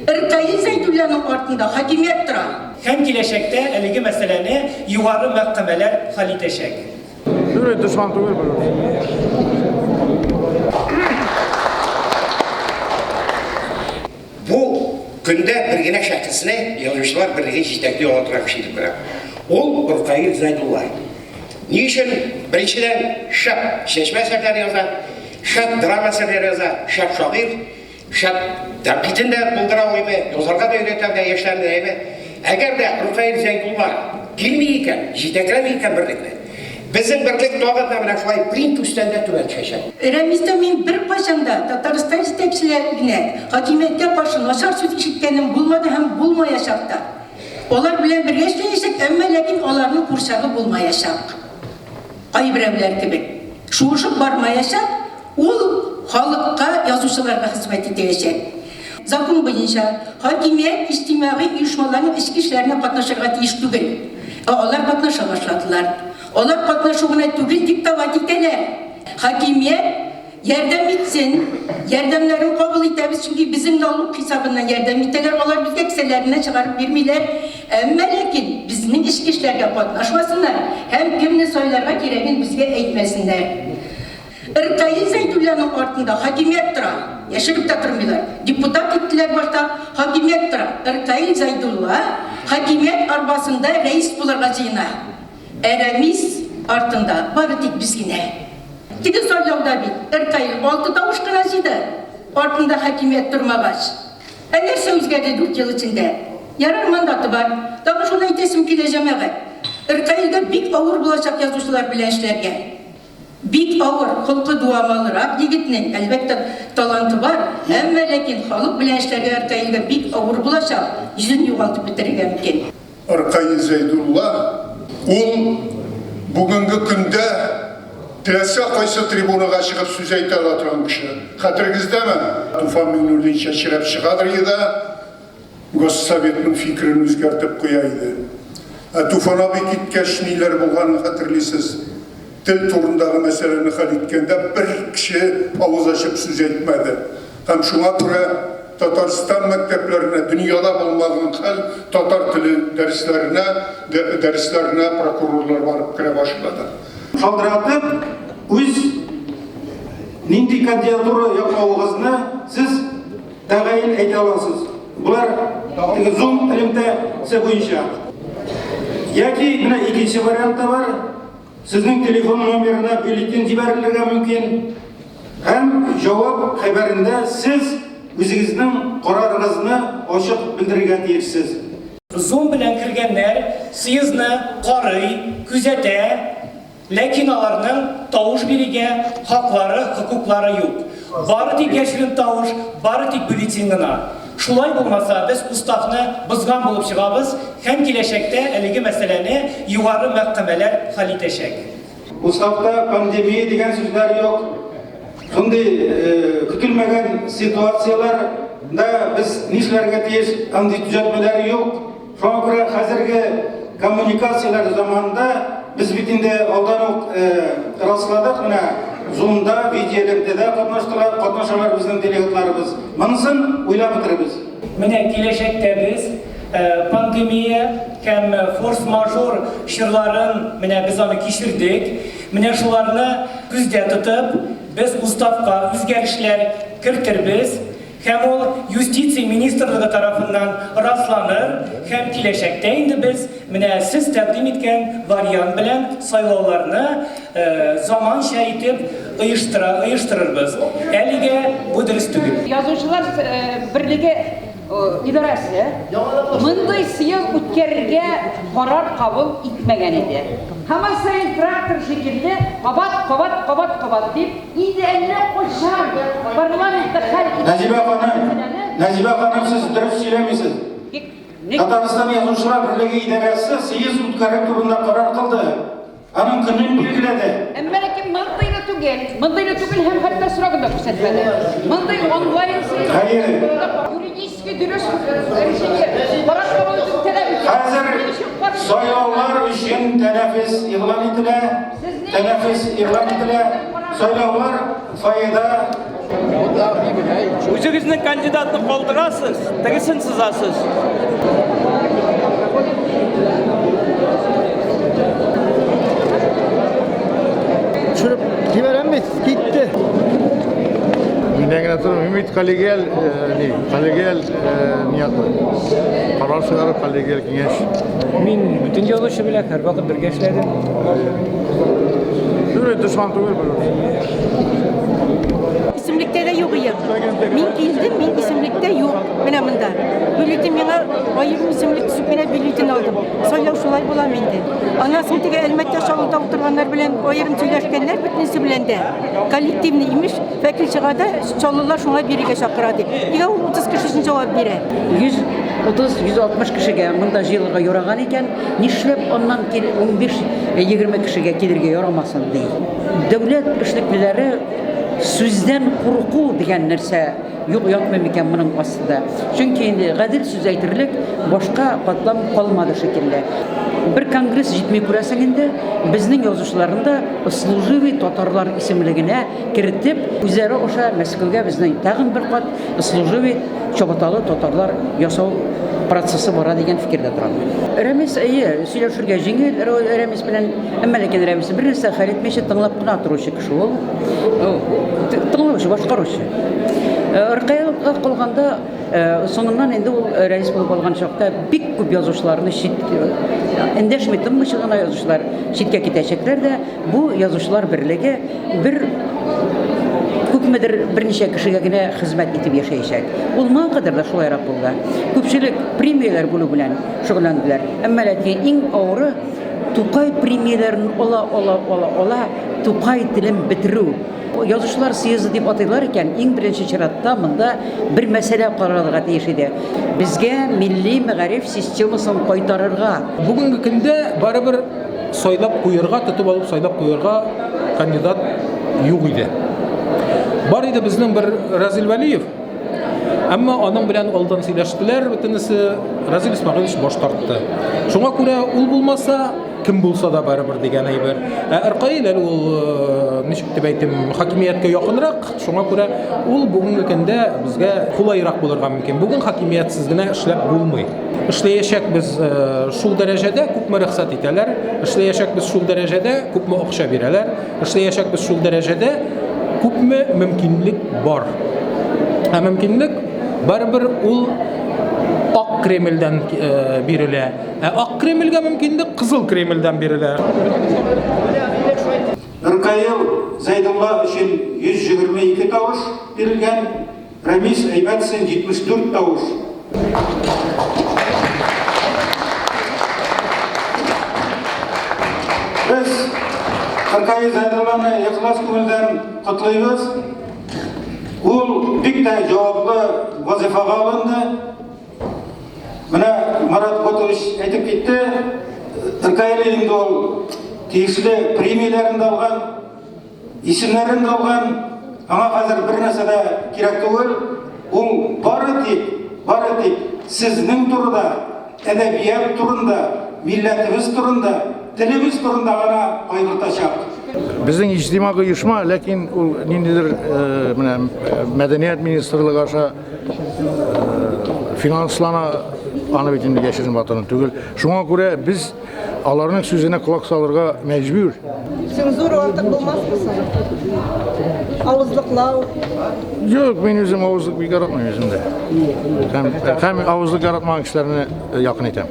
Irkayı Zeydullah'ın ortunda hakimiyet dura. Hem kileşekte eligi meseleni yuvarı mahkemeler haliteşek. Böyle düşman tuğur böyle. Bu günde birgine şarkısını Yazıcılar Birliği jitekliği olarak şeydi bırak. Ol Urkayı Zaydullah. Niçin birinçiden şap seçme eserleri yazar, şap drama eserleri yazar, şap şair, şap dergitinde buldıra oyma, yazarga da öğretem de yaşlarında eyme. Eğer de Urkayı Zaydullah bilmeyken, jiteklemeyken birlikte, bizim birlik doğada bile şuay print üstünde tüven çeşen. Eramizde min bir başında Tataristan istekçilerine hakimiyete karşı naşar söz işitkenim bulmadı hem bulmayacak da. Onlar bilen bir yaşayacak ama lakin onların kurşağı bulmayacak. Aybrevler gibi. Şuşup barmayacak, ol halkka yazıcılarına hizmet edecek. Zakon boyunca hakimiyet içtimai uyuşmaların içki işlerine katlaşırga tiyiş değil. Onlar katlaşa başladılar. Onlar katlaşımına tügül diktavatikteler. Hakimiyet yardım etsin, yardımlarını kabul ederiz çünkü bizim naluk hesabından yardım ettiler. Onlar bizge kısalarına çıkarıp vermiyorlar. Ama lakin bizim içki işlerine katlaşmasınlar. Hem kimini söylerine gerekin bizge eğitmesinler. Irkayı Zeydullah'ın ortunda hakimiyet dura. Yaşırıp da durmuyorlar. Deputat ettiler başta hakimiyet dura. Irkayı Zeydullah hakimiyet arbasında reis bulurgacıyına. Eremiz artında barıtık bizgine. Tigi soylavda bir, Irkayı 6 tavuş kıracıydı. Ortunda hakimiyet durmagaç. Enerse özgerdi 4 yıl içinde. Yarar mandatı var. Daha şuna itesim kilecemeğe. Irkayı'da big ağır bulacak yazıcılar bilençlerge. Big ağır, halkı duamalırak yigitinin elbette talantı var. Ama lakin halk bilençlerge Irkayı'da big ağır bulacak. Yüzün yuvaltı bitirge mümkün. Irkayı Zeydullah, ol bugünkü günde Tilese qaysı tribunaga çıkıp söz ayta alatan kişi. Hatırınızdamı? Tufan Münir'den şaşırıp çıkadır da Gossovjet'in fikrini özgertip koyaydı. Tufan abi gitkeş neler bulganını hatırlısınız. Dil turundagi meseleni hal etkende bir kişi avuz açıp söz etmedi. Hem şuna göre Tataristan mekteplerine, dünyada bulmadığın hal Tatar tili derslerine prokurorlar varıp kire başladı. Kaldıratıp, öz nindi kandidaturu yapmağınızını siz tağayın ayta alasınız. Bunlar Zoom ilimde size boyunca. Yaki yine ikinci variantta var. Sizin telefon numarına bülletin ciberlerine mümkün. Hem cevap haberinde siz özünüzün kararınızını açık bildirgen değilsiniz. Zoom bilen kirgenler sizni qarıy, küzete, lakin alarının tavuş birige hakları, hukuklары yok. Bari tek geçirin tavuş, bari tek bülletinina. Şulay bulmasa biz ustavni buzgan bulup çıgabız, hem kileşekte eligi meseleni yuvarı mahkemeler haliteşek. Ustavda pandemiya degan sözler yok. Şunday kütülmegen situatsiyalarda biz nişlerge teyiş andi düzeltmeler yok. Şuna göre hazırki kommunikasiyalar zamanında biz bitinde aldan rastladık. Zoom'da, videolerde de katnaşalar bizden delegatlarımız. Manısın uylap bitirimiz. Mine kileşekte biz pandemiya hem force majeure şırların mine biz onu kişirdik. Mine şularını güzde tutup biz ustavka özgerişler kirtirbiz. Hem ol Justitsiya Ministerliği tarafından rastlanır, hem kileşekte indi biz mine siz takdim etken variant bilen sayılovlarını zaman şehitip uyuştururuz. Elige bu dürüst tügül. Yazıcılar Birliği idaresi mınday sıyıl ütkerge karar kabul etmegen idi. Hemen sayın traktör şekilde kabat deyip indi eline koşar parlamentte Nazibe Hanım siz dürüst söylemişsiniz. Tataristan Yazıcılar Birliği idaresi sıyız ütkerge turunda karar kıldı. Anın kınını bilgiledi. Lakin mındayla tügel hem hatta sıragında küsetmedi. Mınday online sıyız. Hayır. Юридически дürüst karar kabul etmeden. Hazır sayılovlar için teneffüs ilan edile. Sayılovlar fayda Өзіңіздің кандидатны қолдырасыз, тігісін сызасыз. Çürüp gideremeyiz. Gitti. Mindengine turum ümit kolegiyel niyatı. Karar çıkarıp kolegiyel kengeş. Мен бүтін жолушы білек, әр вақыт бірге эшледім. Şöyle düşman tuğur böyle. İsimlikte de yok ya. Min geldim, min isimlikte yok. Bana bunda. Bülütün bana ayırım isimlik süpmene bülütün aldım. Soylav şulay bulam indi. Anasını tege elmette şalıda oturganlar bilen ayırım söyleşkenler bütünüsü bilen de. Kollektivni imiş, vekil çıkada çalılar şuna biriga şakıradı. Ya 30 kişinin cevap biri. 130-160 кешегә монда җыелырга яраган икән, нишләп аннан 15-20 кешегә килергә ярамасын ди. Дәүләт эшлеклеләре сүздән курку дигән нәрсә юк ятмый микән моның астында. Чөнки инде гадел сүз әйтерлек башка катлам калмады шикелле. Bir конгресс җитми күрәсең инде, безнең язучыларында служивый татарлар исемлегенә кертеп, үзләре аша Мәскәүгә безнең тагын бер кат служивый чабаталы татарлар ясау процессы бара дигән фикердә торам. Рәмис сөйләшергә җиңел, Рәмис белән әмма ләкин Рәмис бер нәрсә хәл итмичә тыңлап кына торучы кеше ул. Тыңлаучы, башкаручы. Ркаилыкка калганда соңыннан инде ул рәис булып алган чакта бик күп язучыларны эндәшми тынмыйча гына язучылар читкә китәчәкләр дә бу язучылар берлеге бер күпмедер берничә кешегә генә хезмәт итеп яшәячәк. Ул моңа кадәр да шулайрак булды. Күпчелек премиялар бүлү белән шөгыльләнделәр. Әмма ләкин иң авыры Тукай премияларын ала Тукай телен бетерү. Язучылар съезды дип атыйлар икән, иң беренче чиратта монда бер мәсьәлә карарга тиеш иде. Безгә милли мәгариф системасын кайтарырга. Бүгенге көндә барыбер сайлап куярга, тотып алып сайлап куярга кандидат юк иде. Бар иде безнең бер Разил Валиев. Әмма аның белән алдан сөйләштеләр, бөтенесе Разил Исмәгыйлевич баш тартты. Шуңа күрә ул булмаса, кем булса да барыбер дигән әйбер. Ркаил ул ничек дип әйтим, хакимияткә якынрак, шуңа күрә ул бүгенге көндә безгә кулайрак булырга мөмкин. Бүген хакимиятсез генә эшләп булмый. Эшләячәк без шул дәрәҗәдә күпме рөхсәт итәләр, эшләячәк без шул дәрәҗәдә күпме акча бирәләр, эшләячәк без шул дәрәҗәдә күпме мөмкинлек бар. Мөмкинлек барыбер ул Ак Кремльдән бирелә. Ак Кремльгә мөмкинлек Кызыл Кремльдән бирелә. Ркаил Зайдулла өчен 122 тавыш бирелгән, Рамис Әйбәтсен 74 тавыш. Biz Ркаил Зайдулланы ихлас күңелдән котлыйбыз. Ул бик тә җаваплы вазифага алынды. Менә Марат Ботович әйтеп китте, Ркаил инде ул тиешле премияләрен дә алган, исемнәрен дә алган. Аңа хәзер бер нәрсә дә кирәк түгел. Ул бары тик сезнең турында, әдәбият турында, милләтебез турында, телебез турында гына кайгыртачак. Bizning ijtimoiy uyushma, lekin ul nindidir Madaniyat ministrligi aşa finanslana anı bitinde geçirin vatanı tügül. Şuna göre biz alarının sözüne kulak salırga mecbur. Senzura artık olmaz mı sana? Ağızlıklav. Yok, ben özüm ağızlık bir yaratmıyorum özümde. Hem ağızlık yaratmak işlerine yakın etem.